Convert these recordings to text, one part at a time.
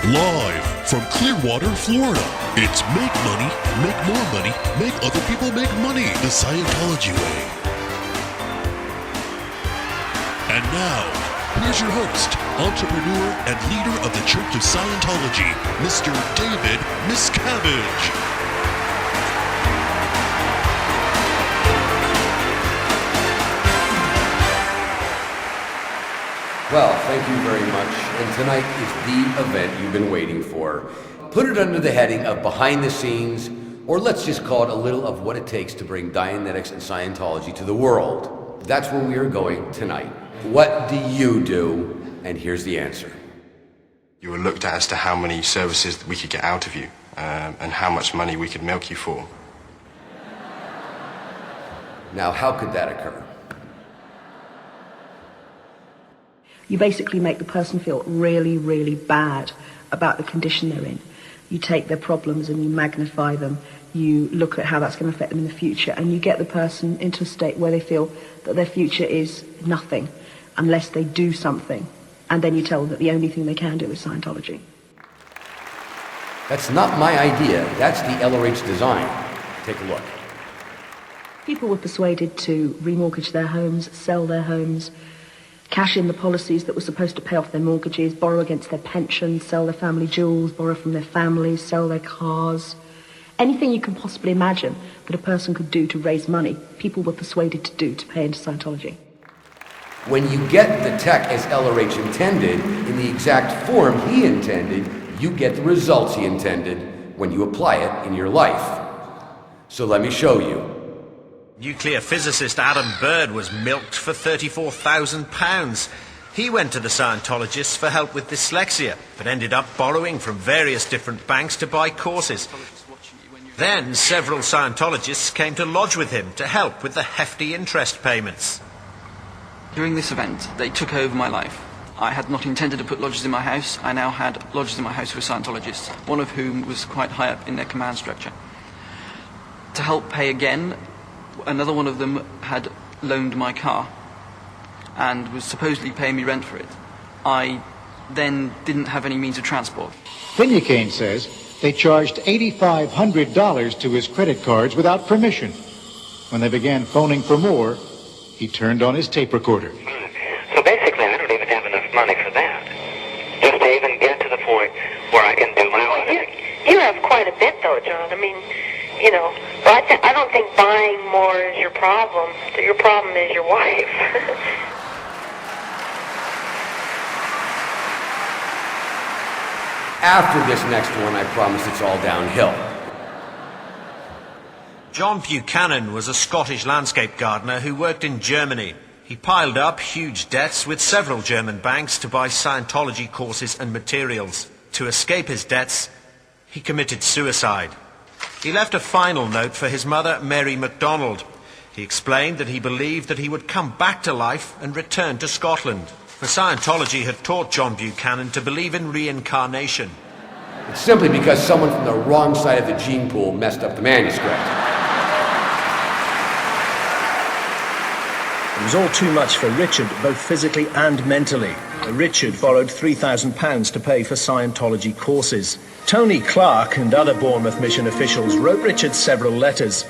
Live from Clearwater, Florida, it's Make Money, Make More Money, Make Other People Make Money, the Scientology way. And now, here's your host, entrepreneur and leader of the Church of Scientology, Mr. David Miscavige. Well, thank you very much. And tonight is the event you've been waiting for. Put it under the heading of behind the scenes, or let's just call it a little of what it takes to bring Dianetics and Scientology to the world. That's where we are going tonight. What do you do? And here's the answer. You were looked at as to how many services we could get out of you, and how much money we could milk you for. Now, how could that occur? You basically make the person feel really, really bad about the condition they're in. You take their problems and you magnify them. You look at how that's going to affect them in the future, and you get the person into a state where they feel that their future is nothing unless they do something. And then you tell them that the only thing they can do is Scientology. That's not my idea. That's the LRH design. Take a look. People were persuaded to remortgage their homes, sell their homes, cash in the policies that were supposed to pay off their mortgages, borrow against their pensions, sell their family jewels, borrow from their families, sell their cars. Anything you can possibly imagine that a person could do to raise money, people were persuaded to do to pay into Scientology. When you get the tech as LRH intended, in the exact form he intended, you get the results he intended when you apply it in your life. So let me show you. Nuclear physicist Adam Bird was milked for £34,000. He went to the Scientologists for help with dyslexia, but ended up borrowing from various different banks to buy courses. Then several Scientologists came to lodge with him to help with the hefty interest payments. During this event, they took over my life. I had not intended to put lodges in my house. I now had lodges in my house with Scientologists, one of whom was quite high up in their command structure. To help pay again, another one of them had loaned my car and was supposedly paying me rent for it. I then didn't have any means of transport. Finucane says they charged $8,500 to his credit cards without permission. When they began phoning for more, he turned on his tape recorder. So basically, I don't even have enough money for that. Just to even get to the point where I can do my own thing. You have quite a bit, though, John. I mean, you know, but I don't think buying more is your problem. Your problem is your wife. After this next one, I promise it's all downhill. John Buchanan was a Scottish landscape gardener who worked in Germany. He piled up huge debts with several German banks to buy Scientology courses and materials. To escape his debts, he committed suicide. He left a final note for his mother, Mary MacDonald. He explained that he believed that he would come back to life and return to Scotland. For Scientology had taught John Buchanan to believe in reincarnation. It's simply because someone from the wrong side of the gene pool messed up the manuscript. It was all too much for Richard, both physically and mentally. Richard borrowed £3,000 to pay for Scientology courses. Tony Clark and other Bournemouth mission officials wrote Richard several letters.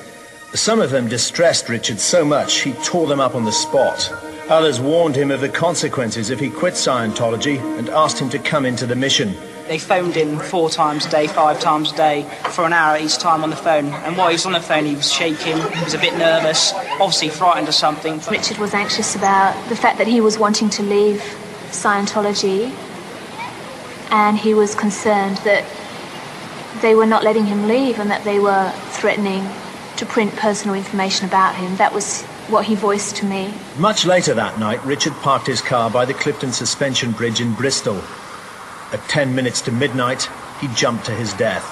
Some of them distressed Richard so much he tore them up on the spot. Others warned him of the consequences if he quit Scientology and asked him to come into the mission. They phoned him 4 times a day, 5 times a day, for an hour each time on the phone. And while he was on the phone, he was shaking, he was a bit nervous, obviously frightened of something. Richard was anxious about the fact that he was wanting to leave Scientology, and he was concerned that they were not letting him leave and that they were threatening to print personal information about him. That was what he voiced to me. Much later that night, Richard parked his car by the Clifton Suspension Bridge in Bristol. At 10 minutes to midnight, he jumped to his death.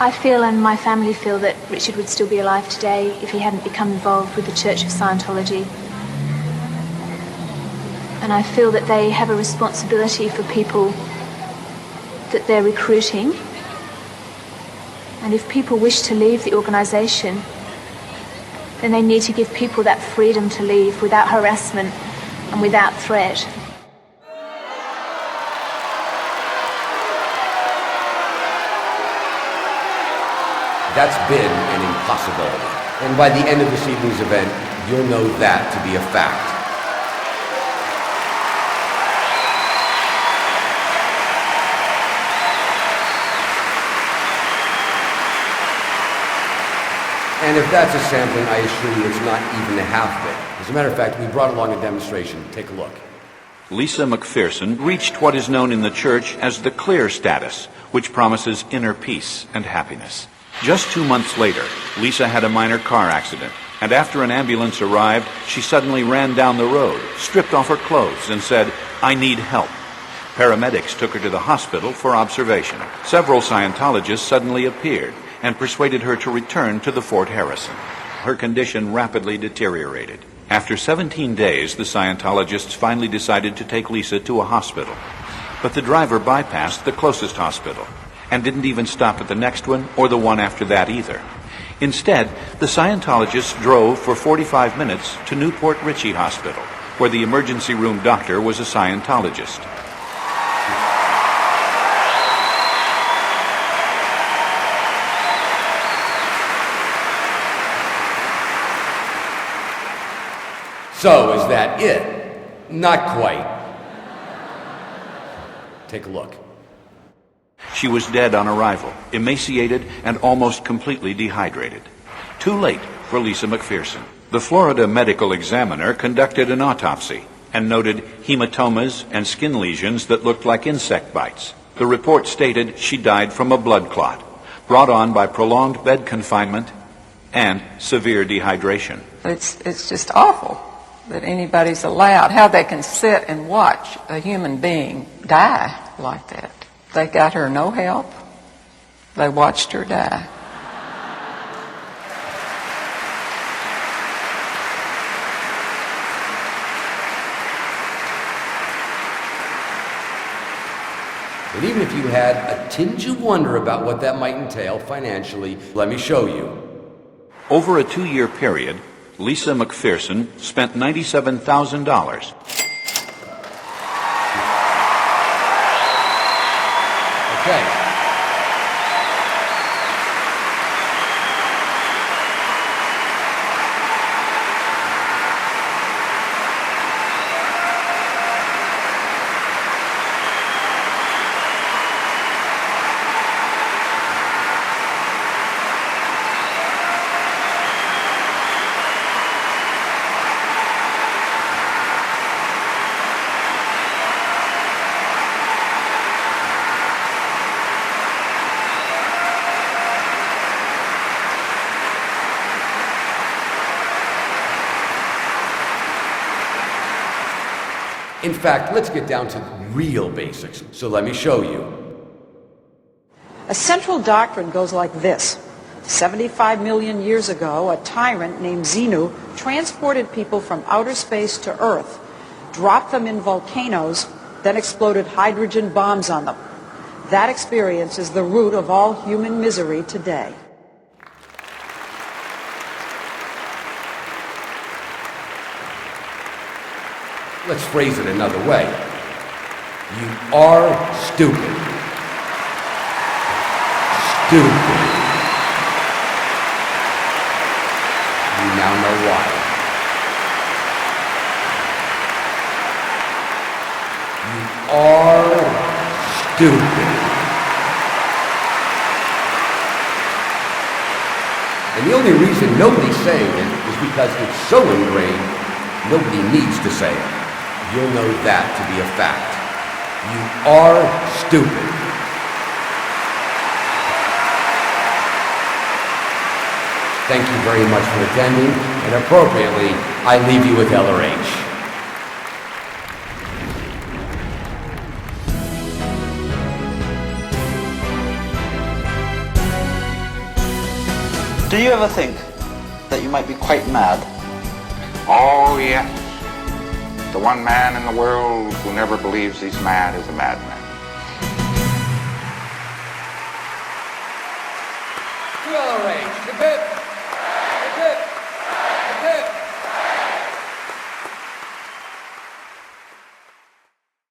I feel, and my family feel, that Richard would still be alive today if he hadn't become involved with the Church of Scientology. And I feel that they have a responsibility for people that they're recruiting. And if people wish to leave the organisation, then they need to give people that freedom to leave without harassment and without threat. That's been an impossibility. And by the end of this evening's event, you'll know that to be a fact. And if that's a sampling, I assure you it's not even half of it. As a matter of fact, we brought along a demonstration. Take a look. Lisa McPherson reached what is known in the church as the clear status, which promises inner peace and happiness. Just 2 months later, Lisa had a minor car accident, and after an ambulance arrived, she suddenly ran down the road, stripped off her clothes, and said, "I need help." Paramedics took her to the hospital for observation. Several Scientologists suddenly appeared and persuaded her to return to the Fort Harrison. Her condition rapidly deteriorated. After 17 days, the Scientologists finally decided to take Lisa to a hospital. But the driver bypassed the closest hospital and didn't even stop at the next one or the one after that either. Instead, the Scientologists drove for 45 minutes to Newport Richey Hospital, where the emergency room doctor was a Scientologist. So, is that it? Not quite. Take a look. She was dead on arrival, emaciated and almost completely dehydrated. Too late for Lisa McPherson. The Florida medical examiner conducted an autopsy and noted hematomas and skin lesions that looked like insect bites. The report stated she died from a blood clot, brought on by prolonged bed confinement and severe dehydration. It's just awful that anybody's allowed, how they can sit and watch a human being die like that. They got her no help. They watched her die. And even if you had a tinge of wonder about what that might entail financially, let me show you. Over a 2-year period, Lisa McPherson spent $97,000. Okay. In fact, let's get down to real basics. So let me show you. A central doctrine goes like this. 75 million years ago, a tyrant named Xenu transported people from outer space to Earth, dropped them in volcanoes, then exploded hydrogen bombs on them. That experience is the root of all human misery today. Let's phrase it another way. You are stupid. Stupid. You now know why. You are stupid. And the only reason nobody's saying it is because it's so ingrained, nobody needs to say it. You'll know that to be a fact. You are stupid. Thank you very much for attending, and appropriately, I leave you with LRH. Do you ever think that you might be quite mad? Oh, yes. The one man in the world who never believes he's mad is a madman. LRH, the bit.